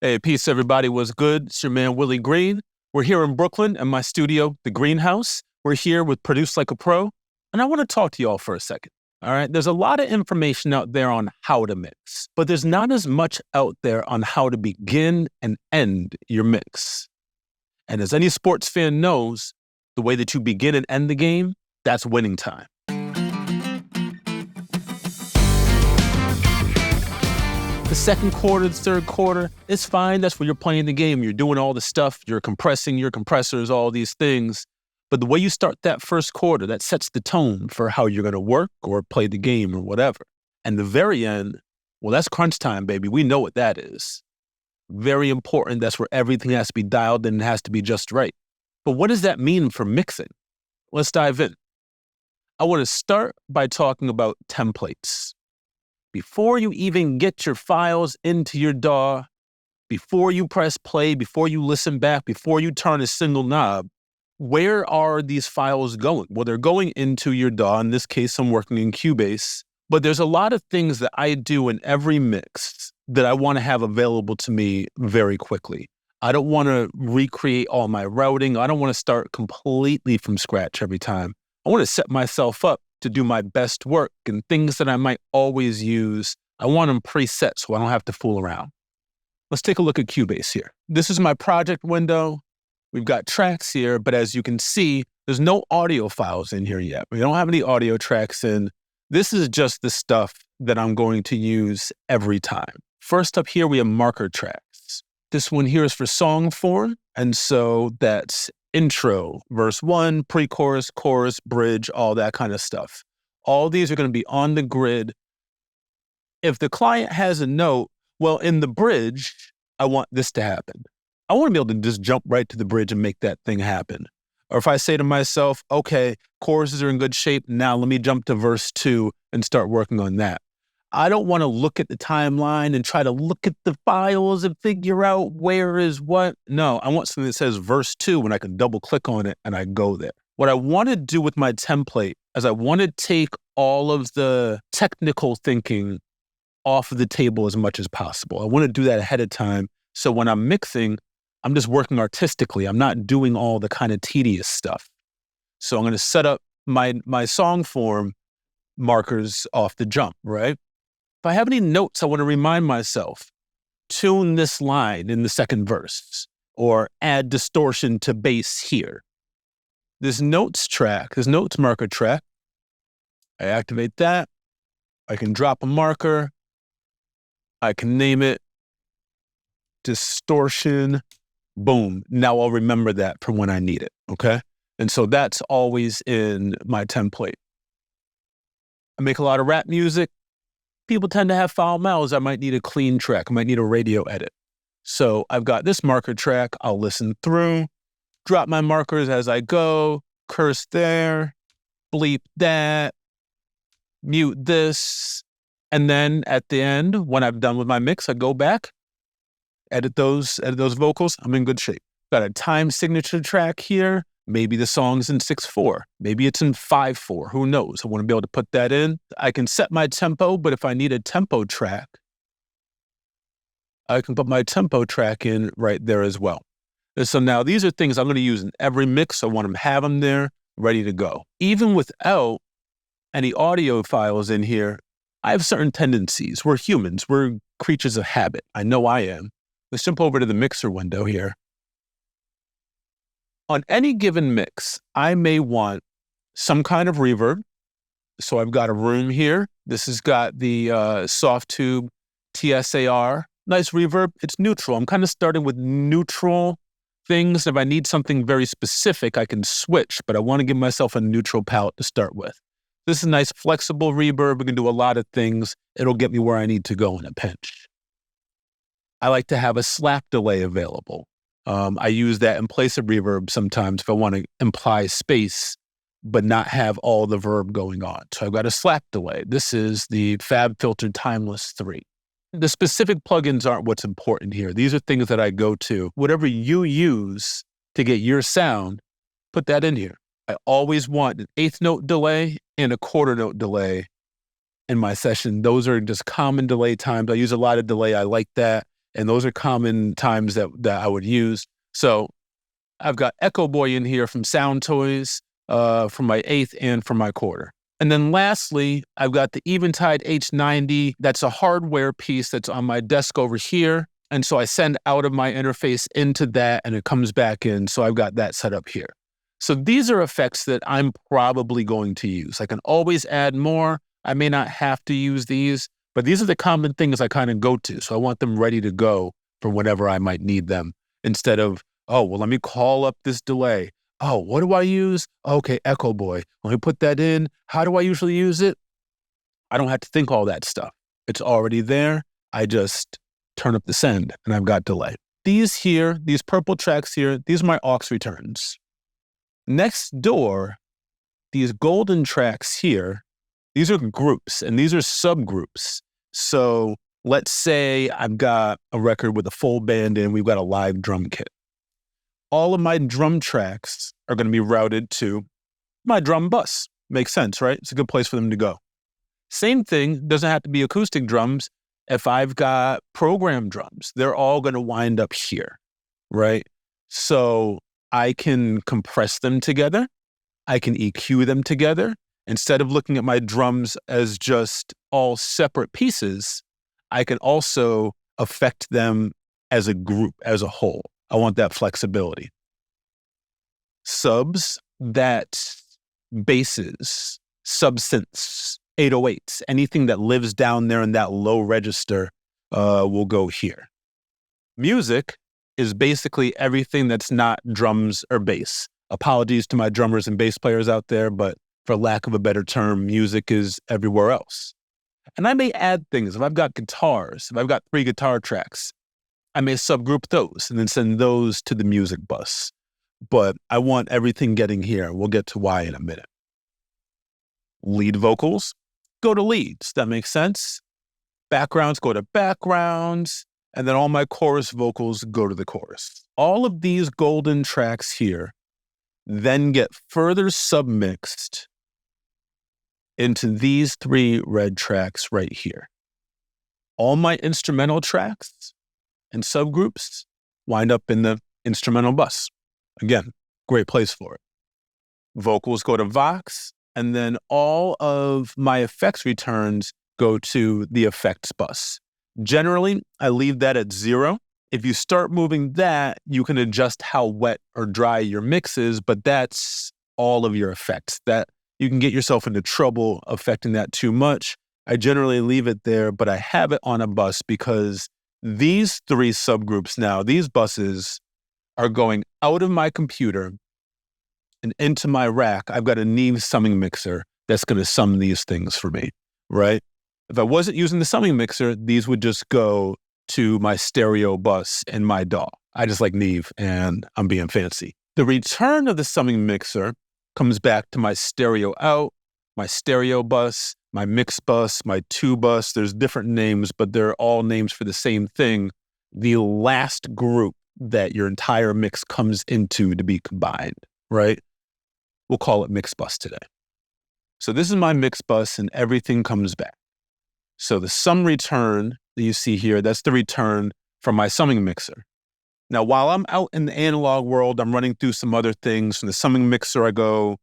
Hey, peace, everybody. What's good? It's your man, Willie Green. We're here in Brooklyn in my studio, The Greenhouse. We're here with Produce Like a Pro, and I want to talk to y'all for a second. All right, there's a lot of information out there on how to mix, but there's not as much out there on how to begin and end your mix. And as any sports fan knows, the way that you begin and end the game, that's winning time. The second quarter, the third quarter, it's fine. That's when you're playing the game. You're doing all the stuff. You're compressing your compressors, all these things. But the way you start that first quarter, that sets the tone for how you're going to work or play the game or whatever. And the very end, well, that's crunch time, baby. We know what that is. Very important. That's where everything has to be dialed in and has to be just right. But what does that mean for mixing? Let's dive in. I want to start by talking about templates. Before you even get your files into your DAW, before you press play, before you listen back, before you turn a single knob, where are these files going? Well, they're going into your DAW. In this case, I'm working in Cubase. But there's a lot of things that I do in every mix that I want to have available to me very quickly. I don't want to recreate all my routing. I don't want to start completely from scratch every time. I want to set myself up to do my best work, and things that I might always use, I want them preset so I don't have to fool around. Let's take a look at Cubase here. This is my project window. We've got tracks here, but as you can see, there's no audio files in here yet. We don't have any audio tracks in. This is just the stuff that I'm going to use every time. First up here, we have marker tracks. This one here is for song form, and so that's intro, verse 1, pre-chorus, chorus, bridge, all that kind of stuff. All these are going to be on the grid. If the client has a note, well, in the bridge, I want this to happen. I want to be able to just jump right to the bridge and make that thing happen. Or if I say to myself, okay, choruses are in good shape, now let me jump to verse 2 and start working on that. I don't want to look at the timeline and try to look at the files and figure out where is what. No, I want something that says verse 2 when I can double click on it and I go there. What I want to do with my template is I want to take all of the technical thinking off of the table as much as possible. I want to do that ahead of time. So when I'm mixing, I'm just working artistically. I'm not doing all the kind of tedious stuff. So I'm going to set up my song form markers off the jump, right? If I have any notes, I want to remind myself, tune this line in the second verse, or add distortion to bass here. This notes marker track, I activate that. I can drop a marker. I can name it distortion. Boom. Now I'll remember that for when I need it, okay? And so that's always in my template. I make a lot of rap music. People tend to have foul mouths. I might need a clean track. I might need a radio edit. So I've got this marker track. I'll listen through, drop my markers as I go, curse there, bleep that, mute this. And then at the end, when I'm done with my mix, I go back, edit those vocals. I'm in good shape. Got a time signature track here. Maybe the song's in 6/4. Maybe it's in 5/4. Who knows? I want to be able to put that in. I can set my tempo, but if I need a tempo track, I can put my tempo track in right there as well. And so now these are things I'm going to use in every mix. I want to have them there, ready to go. Even without any audio files in here, I have certain tendencies. We're humans. We're creatures of habit. I know I am. Let's jump over to the mixer window here. On any given mix, I may want some kind of reverb. So I've got a room here. This has got the soft tube TSAR. Nice reverb. It's neutral. I'm kind of starting with neutral things. If I need something very specific, I can switch, but I want to give myself a neutral palette to start with. This is a nice flexible reverb. We can do a lot of things. It'll get me where I need to go in a pinch. I like to have a slap delay available. I use that in place of reverb sometimes if I want to imply space, but not have all the verb going on. So I've got a slap delay. This is the Fab Filter Timeless 3. The specific plugins aren't what's important here. These are things that I go to. Whatever you use to get your sound, put that in here. I always want an eighth note delay and a quarter note delay in my session. Those are just common delay times. I use a lot of delay. I like that. And those are common times that I would use. So I've got Echo Boy in here from Sound Toys, from my eighth and from my quarter. And then lastly, I've got the Eventide H90. That's a hardware piece that's on my desk over here. And so I send out of my interface into that and it comes back in. So I've got that set up here. So these are effects that I'm probably going to use. I can always add more. I may not have to use these, but these are the common things I kind of go to. So I want them ready to go for whenever I might need them instead of, oh, well, let me call up this delay. Oh, what do I use? Okay, Echo Boy. Let me put that in. How do I usually use it? I don't have to think all that stuff. It's already there. I just turn up the send and I've got delay. These here, these purple tracks here, these are my aux returns. Next door, these golden tracks here, these are groups and these are subgroups. So let's say I've got a record with a full band and we've got a live drum kit. All of my drum tracks are going to be routed to my drum bus. Makes sense, right? It's a good place for them to go. Same thing, doesn't have to be acoustic drums. If I've got program drums, they're all going to wind up here, right? So I can compress them together. I can EQ them together. Instead of looking at my drums as just all separate pieces, I can also affect them as a group, as a whole. I want that flexibility. Subs, that basses, subsynths, 808s, anything that lives down there in that low register will go here. Music is basically everything that's not drums or bass. Apologies to my drummers and bass players out there, but for lack of a better term, music is everywhere else. And I may add things. If I've got guitars, if I've got 3 guitar tracks, I may subgroup those and then send those to the music bus. But I want everything getting here. We'll get to why in a minute. Lead vocals, go to leads. That makes sense. Backgrounds go to backgrounds. And then all my chorus vocals go to the chorus. All of these golden tracks here then get further submixed into these 3 red tracks right here. All my instrumental tracks and subgroups wind up in the instrumental bus. Again, great place for it. Vocals go to Vox, and then all of my effects returns go to the effects bus. Generally, I leave that at 0. If you start moving that, you can adjust how wet or dry your mix is, but that's all of your effects. That you can get yourself into trouble affecting that too much. I generally leave it there, but I have it on a bus because these 3 subgroups now, these buses are going out of my computer and into my rack. I've got a Neve summing mixer that's going to sum these things for me, right? If I wasn't using the summing mixer, these would just go to my stereo bus and my DAW. I just like Neve and I'm being fancy. The return of the summing mixer comes back to my stereo out, my stereo bus, my mix bus, my 2 bus. There's different names, but they're all names for the same thing. The last group that your entire mix comes into to be combined, right? We'll call it mix bus today. So this is my mix bus and everything comes back. So the sum return that you see here, that's the return from my summing mixer. Now, while I'm out in the analog world, I'm running through some other things. From the summing mixer, I go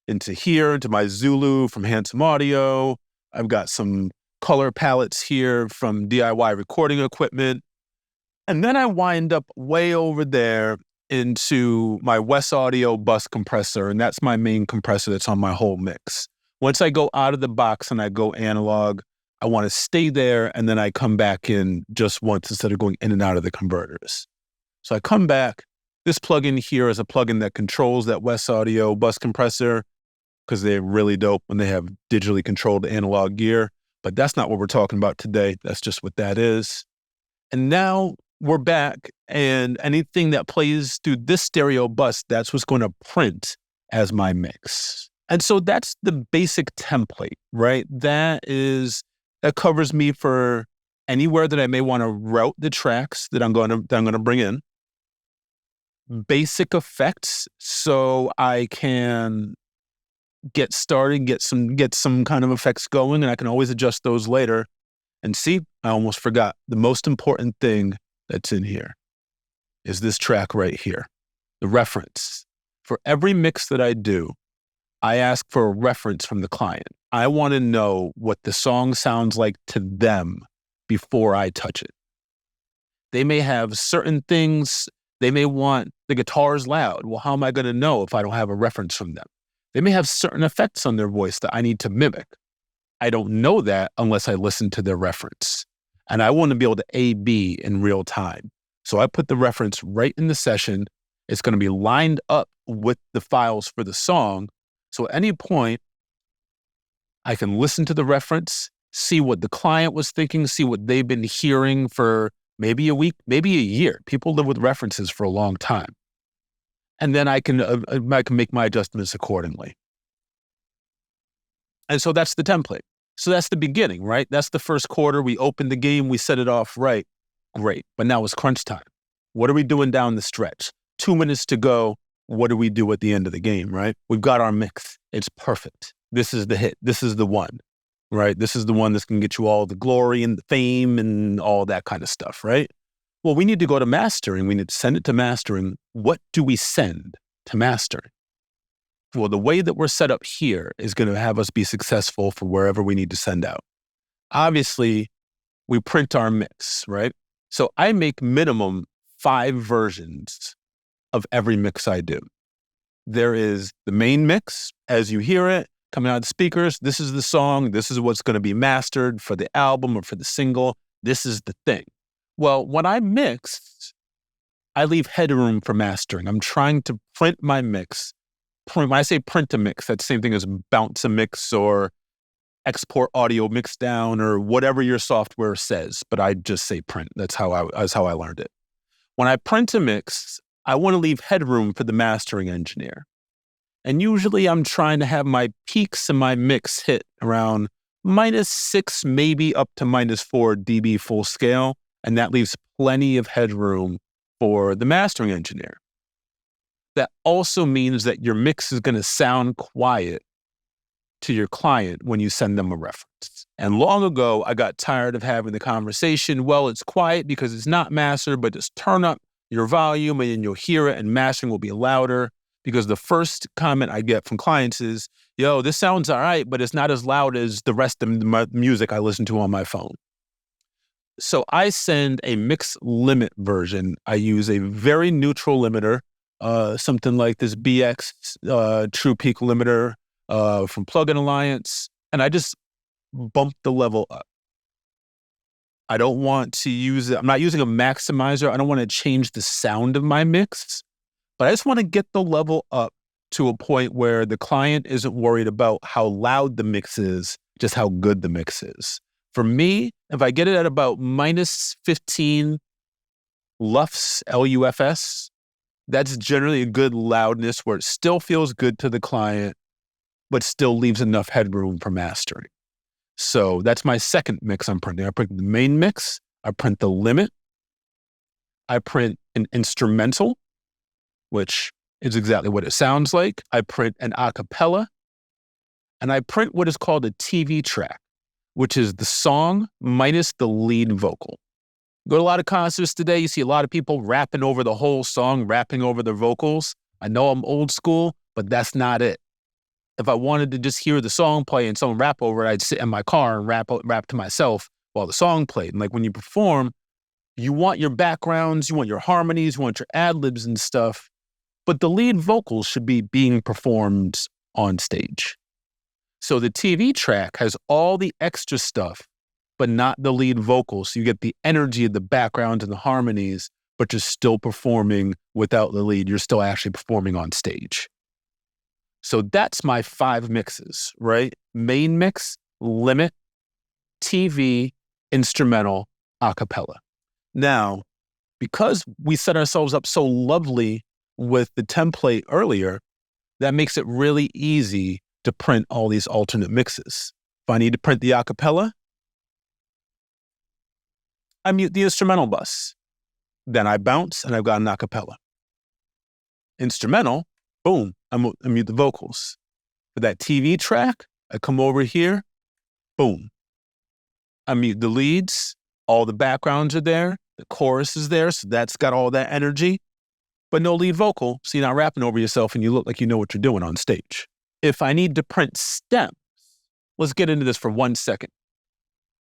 into here, into my Zulu from Handsome Audio. I've got some color palettes here from DIY recording equipment. And then I wind up way over there into my Wes Audio bus compressor, and that's my main compressor that's on my whole mix. Once I go out of the box and I go analog, I want to stay there, and then I come back in just once instead of going in and out of the converters. So I come back. This plugin here is a plugin that controls that Wes Audio bus compressor because they're really dope when they have digitally controlled analog gear. But that's not what we're talking about today. That's just what that is. And now we're back, and anything that plays through this stereo bus, that's what's going to print as my mix. And so that's the basic template, right? That covers me for anywhere that I may want to route the tracks that I'm going to bring in. Basic effects, so I can get started, get some kind of effects going, and I can always adjust those later. And see, I almost forgot the most important thing that's in here is this track right here, the reference. For every mix that I do, I ask for a reference from the client. I want to know what the song sounds like to them before I touch it. They may have certain things. They may want the guitars loud. Well, how am I going to know if I don't have a reference from them? They may have certain effects on their voice that I need to mimic. I don't know that unless I listen to their reference. And I want to be able to A/B in real time. So I put the reference right in the session. It's going to be lined up with the files for the song. So at any point, I can listen to the reference, see what the client was thinking, see what they've been hearing for maybe a week, maybe a year. People live with references for a long time. And then I can make my adjustments accordingly. And so that's the template. So that's the beginning, right? That's the first quarter. We open the game. We set it off right. Great. But now it's crunch time. What are we doing down the stretch? 2 minutes to go. What do we do at the end of the game, right? We've got our mix. It's perfect. This is the hit. This is the one, right? This is the one that's going to get you all the glory and the fame and all that kind of stuff, right? Well, we need to go to mastering. We need to send it to mastering. What do we send to mastering? Well, the way that we're set up here is going to have us be successful for wherever we need to send out. Obviously, we print our mix, right? So I make minimum 5 versions of every mix I do. There is the main mix, as you hear it, coming out of the speakers. This is the song. This is what's going to be mastered for the album or for the single. This is the thing. Well, when I mix, I leave headroom for mastering. I'm trying to print my mix. When I say print a mix, that's the same thing as bounce a mix or export audio mix down or whatever your software says. But I just say print. That's how I learned it. When I print a mix, I want to leave headroom for the mastering engineer. And usually I'm trying to have my peaks in my mix hit around -6, maybe up to -4 dB full scale. And that leaves plenty of headroom for the mastering engineer. That also means that your mix is going to sound quiet to your client when you send them a reference. And long ago, I got tired of having the conversation, well, it's quiet because it's not mastered, but just turn up your volume and you'll hear it and mastering will be louder. Because the first comment I get from clients is, yo, this sounds all right, but it's not as loud as the rest of the music I listen to on my phone. So I send a mix limit version. I use a very neutral limiter, something like this BX True Peak limiter from Plugin Alliance, and I just bump the level up. I don't want to use it. I'm not using a maximizer. I don't want to change the sound of my mix, but I just want to get the level up to a point where the client isn't worried about how loud the mix is, just how good the mix is. For me, if I get it at about -15 LUFS, LUFS, that's generally a good loudness where it still feels good to the client, but still leaves enough headroom for mastering. So that's my second mix I'm printing. I print the main mix, I print the limit, I print an instrumental, which is exactly what it sounds like. I print an acapella, and I print what is called a TV track, which is the song minus the lead vocal. Go to a lot of concerts today, you see a lot of people rapping over the whole song, rapping over the vocals. I know I'm old school, but that's not it. If I wanted to just hear the song play and someone rap over it, I'd sit in my car and rap to myself while the song played. And like when you perform, you want your backgrounds, you want your harmonies, you want your ad-libs and stuff, but the lead vocals should be being performed on stage. So the TV track has all the extra stuff, but not the lead vocals. So you get the energy of the background and the harmonies, but you're still performing without the lead. You're still actually performing on stage. So that's my 5 mixes, right? Main mix, limit, TV, instrumental, acapella. Now, because we set ourselves up so lovely with the template earlier, that makes it really easy to print all these alternate mixes. If I need to print the acapella, I mute the instrumental bus. Then I bounce and I've got an acapella. Instrumental, boom, I mute the vocals. For that TV track, I come over here, boom. I mute the leads, all the backgrounds are there, The chorus is there, so that's got all that energy, but no lead vocal, so you're not rapping over yourself and you look like you know what you're doing on stage. If I need to print stems, let's get into this for 1 second.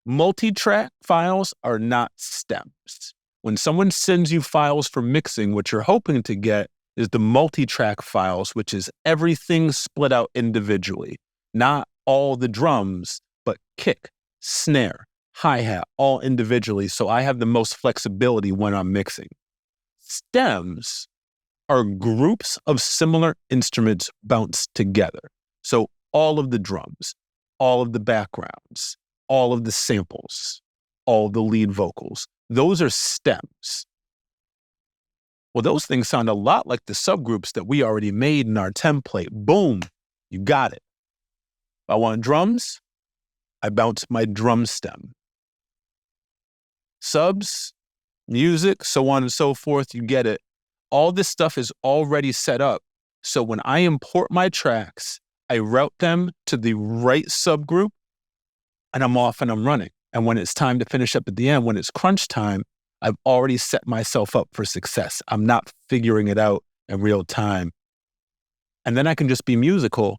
Multi-track files are not stems. When someone sends you files for mixing, what you're hoping to get is the multi-track files, which is everything split out individually. Not all the drums, but kick, snare, hi-hat, all individually, so I have the most flexibility when I'm mixing. Stems are groups of similar instruments bounced together. So all of the drums, all of the backgrounds, all of the samples, all the lead vocals, those are stems. Well, those things sound a lot like the subgroups that we already made in our template. Boom, you got it. If I want drums, I bounce my drum stem. Subs, music, so on and so forth, you get it. All this stuff is already set up. So when I import my tracks, I route them to the right subgroup, and I'm off and I'm running. And when it's time to finish up at the end, when it's crunch time, I've already set myself up for success. I'm not figuring it out in real time. And then I can just be musical.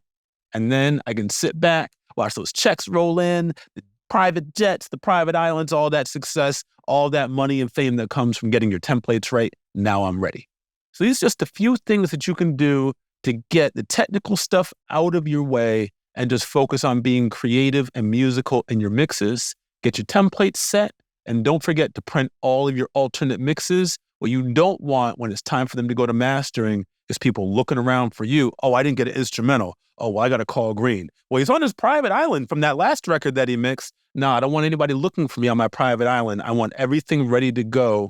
And then I can sit back, watch those checks roll in, the private jets, the private islands, all that success, all that money and fame that comes from getting your templates right. Now I'm ready. So these are just a few things that you can do to get the technical stuff out of your way and just focus on being creative and musical in your mixes. Get your templates set, and don't forget to print all of your alternate mixes. What you don't want when it's time for them to go to mastering is people looking around for you. Oh, I didn't get an instrumental. Oh, well, I got to call Green. Well, he's on his private island from that last record that he mixed. No, I don't want anybody looking for me on my private island. I want everything ready to go.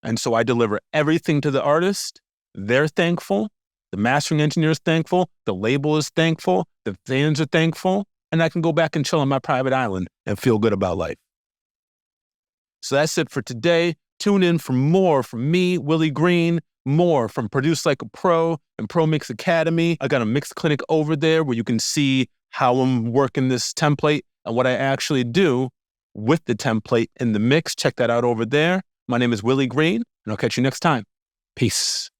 And so I deliver everything to the artist. They're thankful. The mastering engineer is thankful. The label is thankful. The fans are thankful. And I can go back and chill on my private island and feel good about life. So that's it for today. Tune in for more from me, Willie Green, more from Produce Like a Pro and Pro Mix Academy. I got a mix clinic over there where you can see how I'm working this template and what I actually do with the template in the mix. Check that out over there. My name is Willie Green, and I'll catch you next time. Peace.